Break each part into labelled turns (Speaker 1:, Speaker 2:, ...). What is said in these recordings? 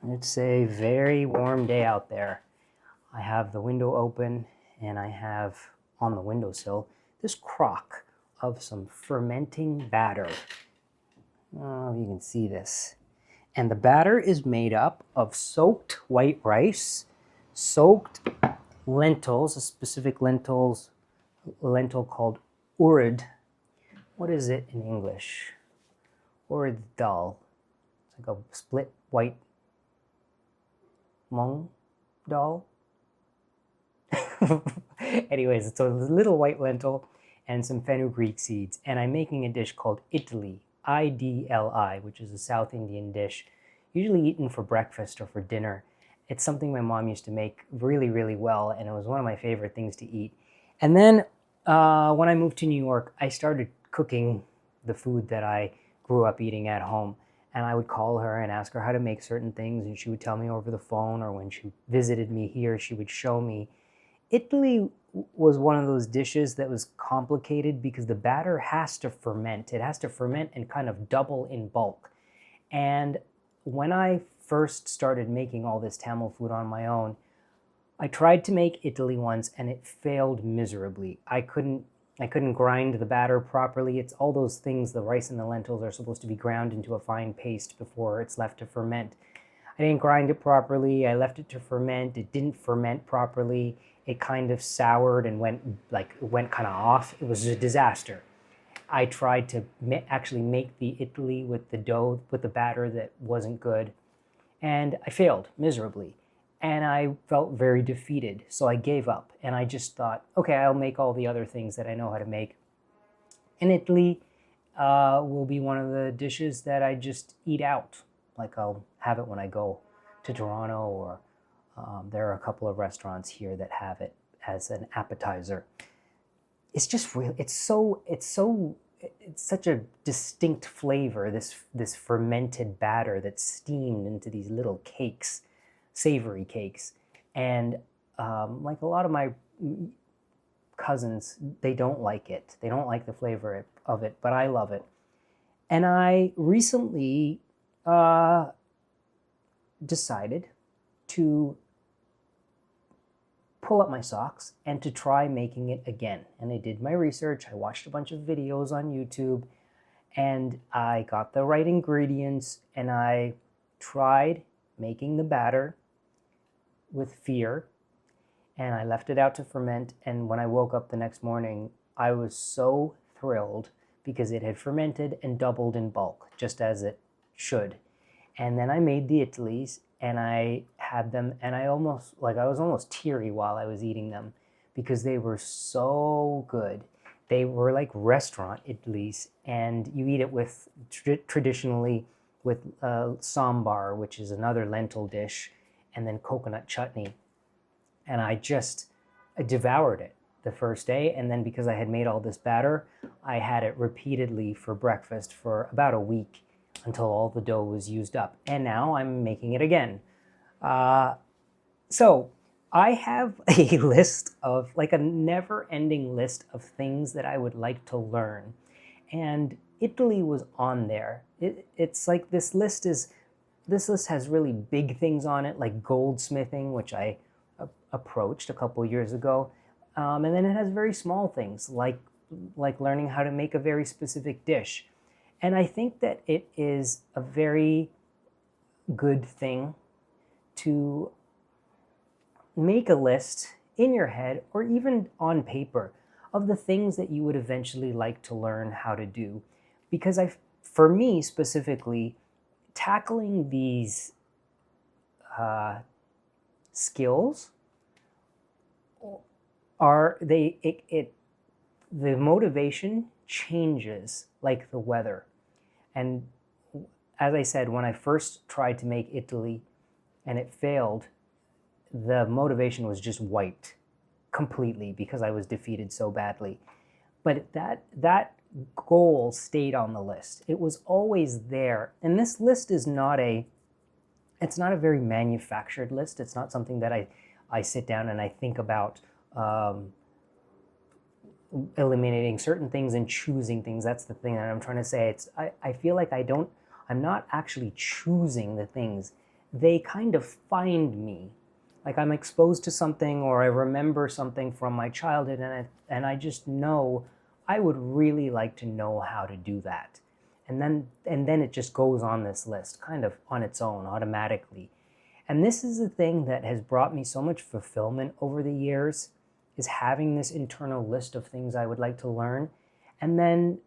Speaker 1: It's a very warm day out there. I have the window open and I have on the windowsill this crock of some fermenting batter. I don't know if you can see this. And the batter is made up of soaked white rice, soaked lentils, a specific lentil called Urid. What is it in English? Urid dal. It's like a split white mung dal. Anyways, it's a little white lentil and some fenugreek seeds. And I'm making a dish called Idli, I-D-L-I, which is a South Indian dish, usually eaten for breakfast or for dinner. It's something my mom used to make really, really well, and it was one of my favorite things to eat. And then when I moved to New York, I started cooking the food that I grew up eating at home. And I would call her and ask her how to make certain things, and she would tell me over the phone, or when she visited me here, she would show me. Idli was one of those dishes that was complicated because the batter has to ferment. It has to ferment and kind of double in bulk. And when I first started making all this Tamil food on my own, I tried to make idli once and it failed miserably. I couldn't grind the batter properly. It's all those things, the rice and the lentils are supposed to be ground into a fine paste before it's left to ferment. I didn't grind it properly. I left it to ferment. It didn't ferment properly. It kind of soured and went kind of off. It was a disaster. I tried to actually make the idli with the dough, with the batter that wasn't good, and I failed miserably. And I felt very defeated, so I gave up. And I just thought, okay, I'll make all the other things that I know how to make. And idli will be one of the dishes that I just eat out. Like I'll have it when I go to Toronto, or there are a couple of restaurants here that have it as an appetizer. It's just real. It's such a distinct flavor. This fermented batter that's steamed into these little cakes. Savory cakes. And like a lot of my cousins, they don't like it. They don't like the flavor of it, but I love it. And I recently decided to pull up my socks and to try making it again. And I did my research. I watched a bunch of videos on YouTube, and I got the right ingredients, and I tried making the batter with fear, and I left it out to ferment. And when I woke up the next morning, I was so thrilled because it had fermented and doubled in bulk, just as it should. And then I made the idlis and I had them, and I was almost teary while I was eating them because they were so good. They were like restaurant idlis, and you eat it with traditionally with sambar, which is another lentil dish, and then coconut chutney. And I devoured it the first day. And then because I had made all this batter, I had it repeatedly for breakfast for about a week until all the dough was used up. And now I'm making it again. So I have a list of, like a never-ending list of things that I would like to learn. And Italy was on there. It's like this list has really big things on it, like goldsmithing, which I approached a couple years ago. And then it has very small things, like learning how to make a very specific dish. And I think that it is a very good thing to make a list in your head or even on paper of the things that you would eventually like to learn how to do. Because for me specifically, tackling these skills the motivation changes like the weather. And as I said, when I first tried to make idli and it failed, the motivation was just wiped completely because I was defeated so badly. But that goal stayed on the list. It was always there. And this list is not a very manufactured list. It's not something that I sit down and I think about eliminating certain things and choosing things. That's the thing that I'm trying to say. I feel like I'm not actually choosing the things. they kind of find me. Like I'm exposed to something, or I remember something from my childhood, and I just know I would really like to know how to do that. And then it just goes on this list, kind of on its own, automatically. And this is the thing that has brought me so much fulfillment over the years, is having this internal list of things I would like to learn, and then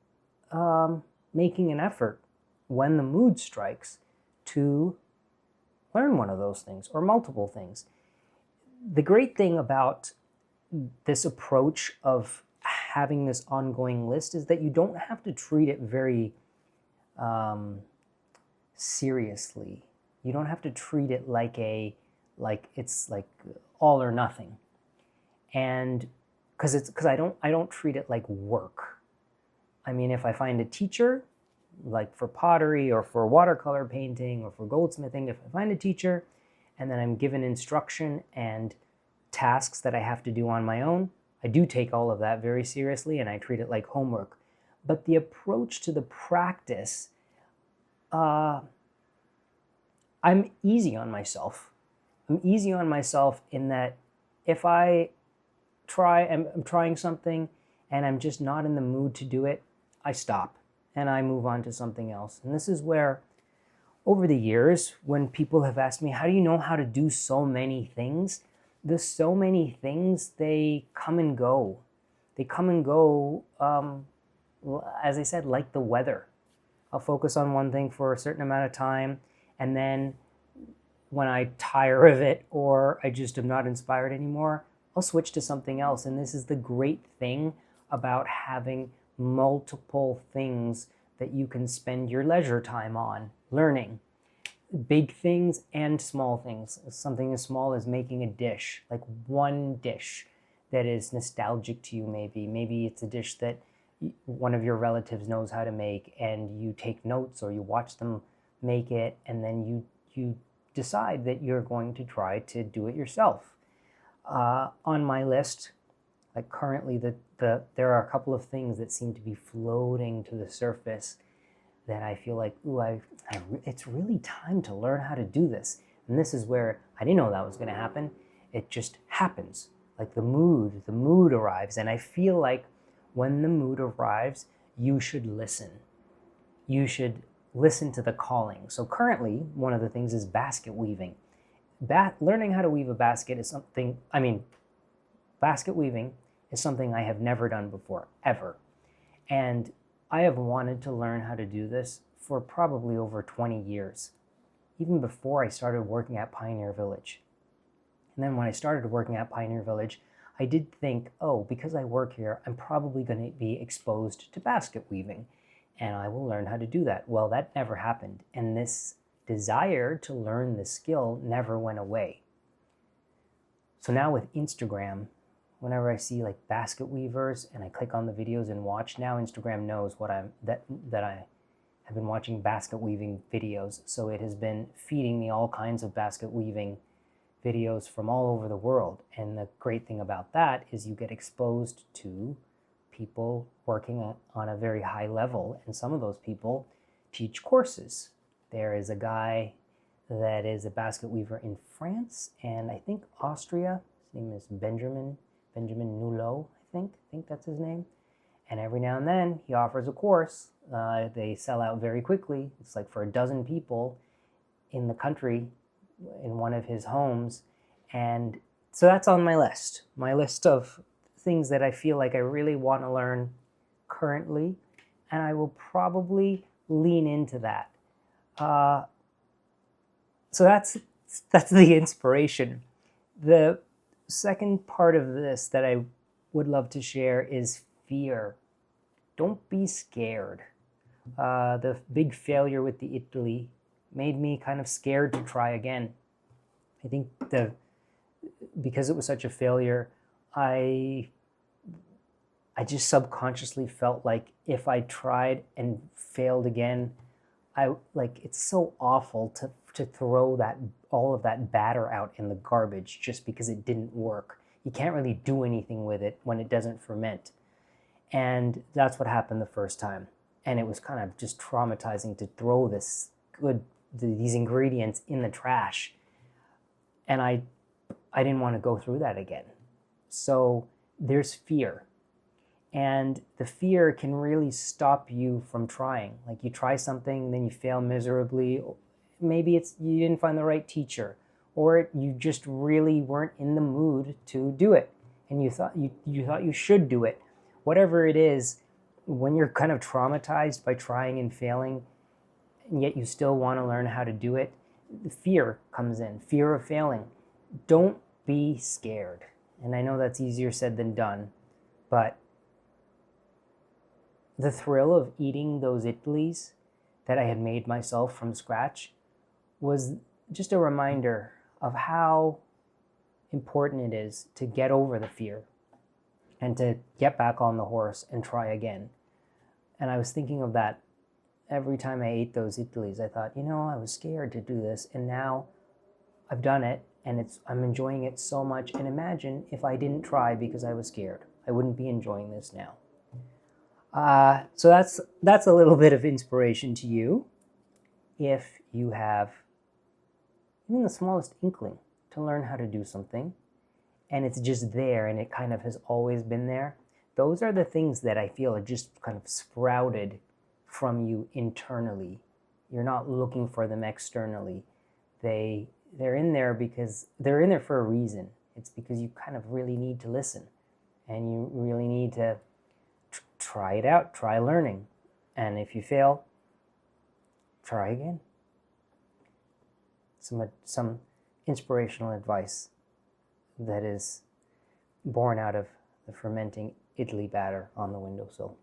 Speaker 1: making an effort when the mood strikes to learn one of those things or multiple things. The great thing about this approach of having this ongoing list is that you don't have to treat it very seriously. You don't have to treat it like it's like all or nothing. And because I don't treat it like work. I mean, if I find a teacher, like for pottery or for watercolor painting or for goldsmithing, if I find a teacher and then I'm given instruction and tasks that I have to do on my own, I do take all of that very seriously and I treat it like homework. But the approach to the practice, I'm easy on myself. I'm easy on myself in that if I'm trying something and I'm just not in the mood to do it, I stop and I move on to something else. And this is where, over the years, when people have asked me, how do you know how to do so many things? The so many things, they come and go. They come and go, as I said, like the weather. I'll focus on one thing for a certain amount of time, and then when I tire of it or I just am not inspired anymore, I'll switch to something else. And this is the great thing about having multiple things that you can spend your leisure time on learning. Big things and small things. Something as small as making a dish, like one dish that is nostalgic to you maybe. Maybe it's a dish that one of your relatives knows how to make and you take notes or you watch them make it, and then you decide that you're going to try to do it yourself. On my list, like currently, there are a couple of things that seem to be floating to the surface that I feel like, ooh, it's really time to learn how to do this. And this is where I didn't know that was going to happen. It just happens. Like the mood arrives. And I feel like when the mood arrives, you should listen. You should listen to the calling. So currently, one of the things is basket weaving. Learning how to weave a basket is something, basket weaving is something I have never done before, ever. And I have wanted to learn how to do this for probably over 20 years, even before I started working at Pioneer Village. And then when I started working at Pioneer Village, I did think, oh, because I work here, I'm probably going to be exposed to basket weaving, and I will learn how to do that. Well, that never happened, and this desire to learn the skill never went away. So now with Instagram, whenever I see like basket weavers and I click on the videos and watch, now Instagram knows that I have been watching basket weaving videos. So it has been feeding me all kinds of basket weaving videos from all over the world. And the great thing about that is you get exposed to people working on a very high level. And some of those people teach courses. There is a guy that is a basket weaver in France and I think Austria. His name is Benjamin Nulo, I think that's his name. And every now and then he offers a course. They sell out very quickly. It's like for a dozen people in the country in one of his homes. And so that's on my list of things that I feel like I really want to learn currently. And I will probably lean into that. So that's the inspiration. The second part of this that I would love to share is fear. Don't be scared. The big failure with the Idli made me kind of scared to try again. I think because it was such a failure, I just subconsciously felt like if I tried and failed again, it's so awful to throw all of that batter out in the garbage just because it didn't work. You can't really do anything with it when it doesn't ferment. And that's what happened the first time. And it was kind of just traumatizing to throw this good these ingredients in the trash. And I didn't want to go through that again. So there's fear. And the fear can really stop you from trying. Like you try something, then you fail miserably. Maybe it's you didn't find the right teacher, or you just really weren't in the mood to do it, and you thought you should do it. Whatever it is, when you're kind of traumatized by trying and failing, and yet you still want to learn how to do it, the fear comes in, fear of failing. Don't be scared. And I know that's easier said than done, but the thrill of eating those idlis that I had made myself from scratch was just a reminder of how important it is to get over the fear and to get back on the horse and try again. And I was thinking of that every time I ate those idlis. I thought, I was scared to do this, and now I've done it, and I'm enjoying it so much. And imagine if I didn't try because I was scared. I wouldn't be enjoying this now. So that's a little bit of inspiration to you. If you have even the smallest inkling to learn how to do something, and it's just there and it kind of has always been there, those are the things that I feel are just kind of sprouted from you internally. You're not looking for them externally. They're in there because they're in there for a reason. It's because you kind of really need to listen, and you really need to try it out, try learning. And if you fail, try again. Some inspirational advice that is born out of the fermenting idli batter on the windowsill.